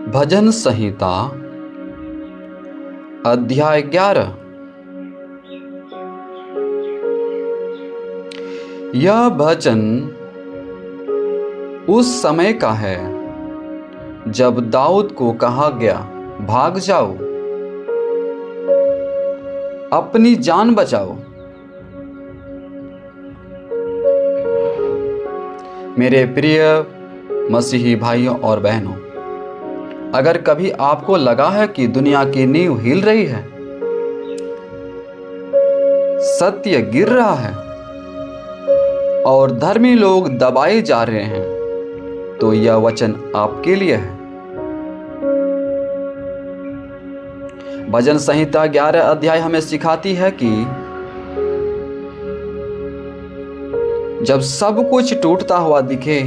भजन संहिता अध्याय 11। यह भजन उस समय का है जब दाऊद को कहा गया, भाग जाओ, अपनी जान बचाओ। मेरे प्रिय मसीही भाइयों और बहनों, अगर कभी आपको लगा है कि दुनिया की नींव हिल रही है, सत्य गिर रहा है और धर्मी लोग दबाए जा रहे हैं, तो यह वचन आपके लिए है। भजन संहिता 11 अध्याय हमें सिखाती है कि जब सब कुछ टूटता हुआ दिखे,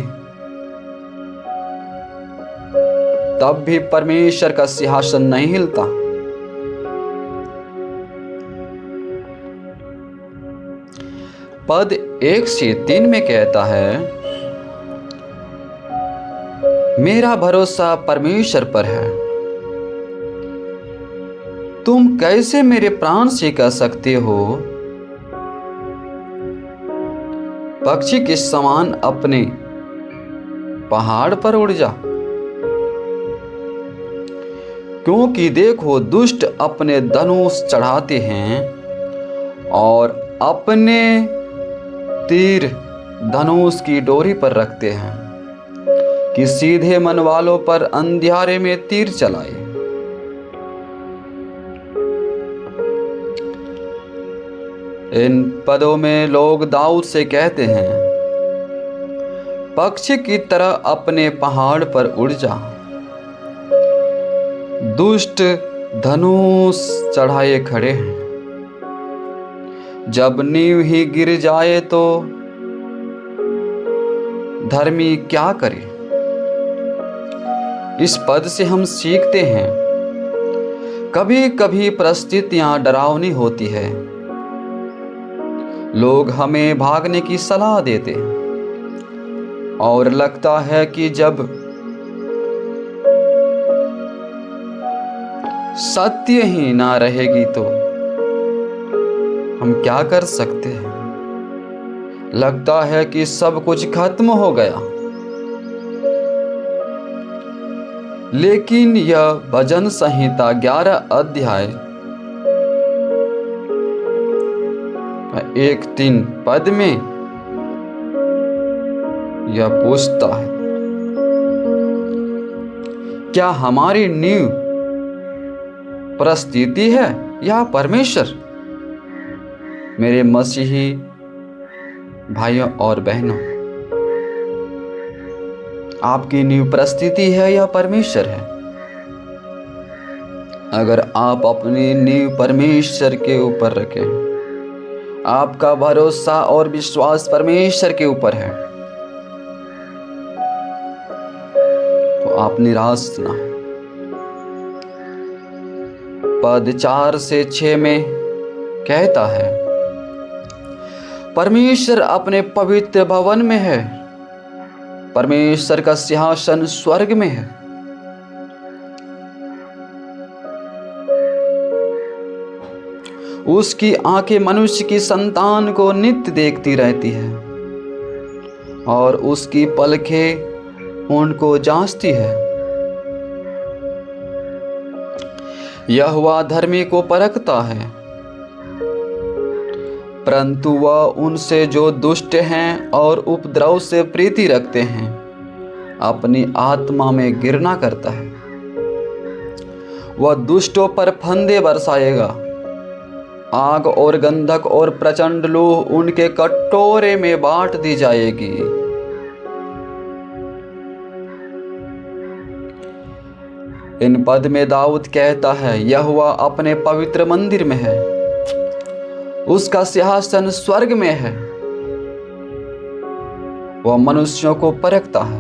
तब भी परमेश्वर का सिंहासन नहीं हिलता। पद 1 से 3 में कहता है, मेरा भरोसा परमेश्वर पर है। तुम कैसे मेरे प्राण से कह सकते हो, पक्षी के समान अपने पहाड़ पर उड़ जा। क्योंकि देखो, दुष्ट अपने धनुष चढ़ाते हैं और अपने तीर धनुष की डोरी पर रखते हैं कि सीधे मन वालों पर अंधियारे में तीर चलाए। इन पदों में लोग दाऊद से कहते हैं, पक्षी की तरह अपने पहाड़ पर उड़ जा। दुष्ट धनुष चढ़ाए खड़े हैं। जब नींव ही गिर जाए तो धर्मी क्या करे। इस पद से हम सीखते हैं, कभी कभी परिस्थितियां डरावनी होती है। लोग हमें भागने की सलाह देते हैं और लगता है कि जब सत्य ही ना रहेगी तो हम क्या कर सकते हैं। लगता है कि सब कुछ खत्म हो गया। लेकिन यह भजन संहिता 11 अध्याय 1-3 पद में यह पूछता है, क्या हमारी नींव परिस्थिति है या परमेश्वर। मेरे मसीही भाइयों और बहनों, आपकी नींव परिस्थिति है या परमेश्वर है। अगर आप अपनी नींव परमेश्वर के ऊपर रखें, आपका भरोसा और विश्वास परमेश्वर के ऊपर है, तो आप निराश ना हो। पद 4 से 6 में कहता है, परमेश्वर अपने पवित्र भवन में है। परमेश्वर का सिंहासन स्वर्ग में है। उसकी आंखें मनुष्य की संतान को नित्य देखती रहती है और उसकी पलकें उनको जांचती है। यहोवा धर्मी को परखता है, परंतु वह उनसे जो दुष्ट हैं और उपद्रव से प्रीति रखते हैं, अपनी आत्मा में घृणा करता है। वह दुष्टों पर फंदे बरसाएगा। आग और गंधक और प्रचंड लू उनके कटोरे में बांट दी जाएगी। इन पद में दाऊद कहता है, यहोवा अपने पवित्र मंदिर में है। उसका सिंहासन स्वर्ग में है। वह मनुष्यों को परखता है।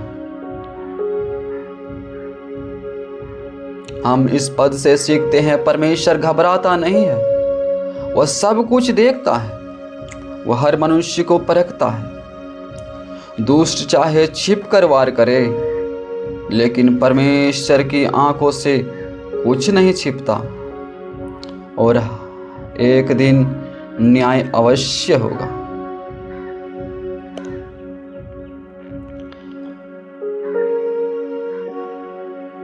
हम इस पद से सीखते हैं, परमेश्वर घबराता नहीं है। वह सब कुछ देखता है। वह हर मनुष्य को परखता है। दुष्ट चाहे छिप कर वार करे, लेकिन परमेश्वर की आंखों से कुछ नहीं छिपता और एक दिन न्याय अवश्य होगा।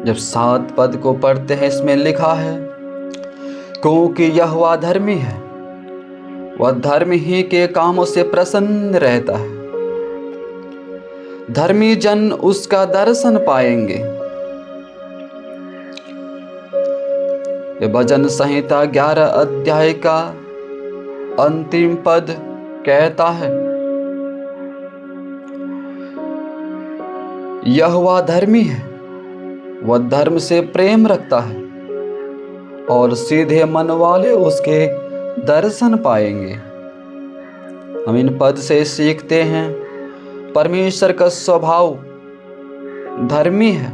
जब 7 पद को पढ़ते हैं, इसमें लिखा है, क्योंकि यहोवा धर्मी है, वह धर्म ही के कामों से प्रसन्न रहता है। धर्मी जन उसका दर्शन पाएंगे। ये भजन संहिता 11 अध्याय का अंतिम पद कहता है, यहोवा धर्मी है, वह धर्म से प्रेम रखता है और सीधे मन वाले उसके दर्शन पाएंगे। हम इन पद से सीखते हैं, परमेश्वर का स्वभाव धर्मी है,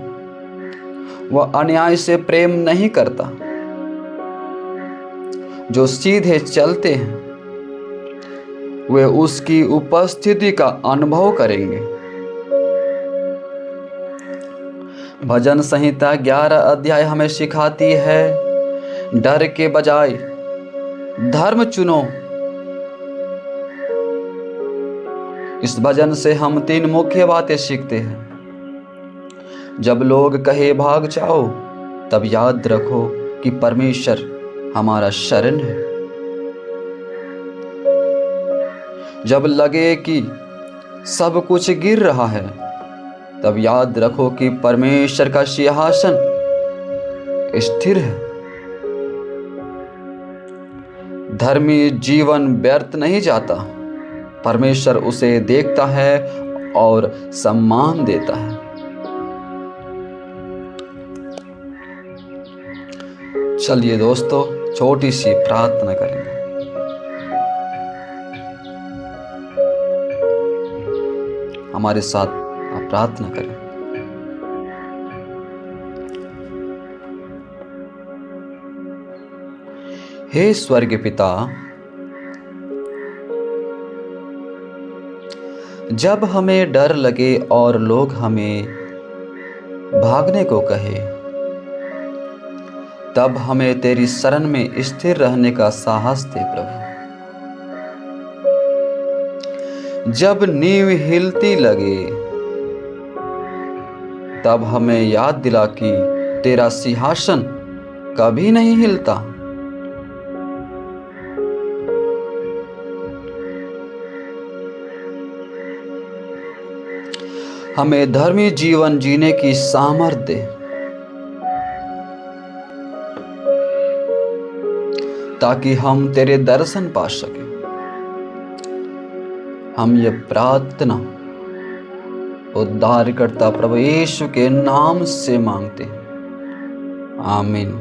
वह अन्याय से प्रेम नहीं करता। जो सीधे चलते हैं वे उसकी उपस्थिति का अनुभव करेंगे। भजन संहिता 11 अध्याय हमें सिखाती है, डर के बजाय धर्म चुनो। इस भजन से हम 3 मुख्य बातें सीखते हैं। जब लोग कहे भाग जाओ, तब याद रखो कि परमेश्वर हमारा शरण है। जब लगे कि सब कुछ गिर रहा है, तब याद रखो कि परमेश्वर का सिंहासन स्थिर है। धर्मी जीवन व्यर्थ नहीं जाता, परमेश्वर उसे देखता है और सम्मान देता है। चलिए दोस्तों, छोटी सी प्रार्थना करेंगे। हमारे साथ आप प्रार्थना करें। हे स्वर्गीय पिता, जब हमें डर लगे और लोग हमें भागने को कहे, तब हमें तेरी शरण में स्थिर रहने का साहस दे प्रभु। जब नींव हिलती लगे, तब हमें याद दिला कि तेरा सिंहासन कभी नहीं हिलता। हमें धर्मी जीवन जीने की सामर्थ्य दे, ताकि हम तेरे दर्शन पा सकें। हम ये प्रार्थना उद्धारकर्ता प्रभु यीशु के नाम से मांगते हैं, आमीन।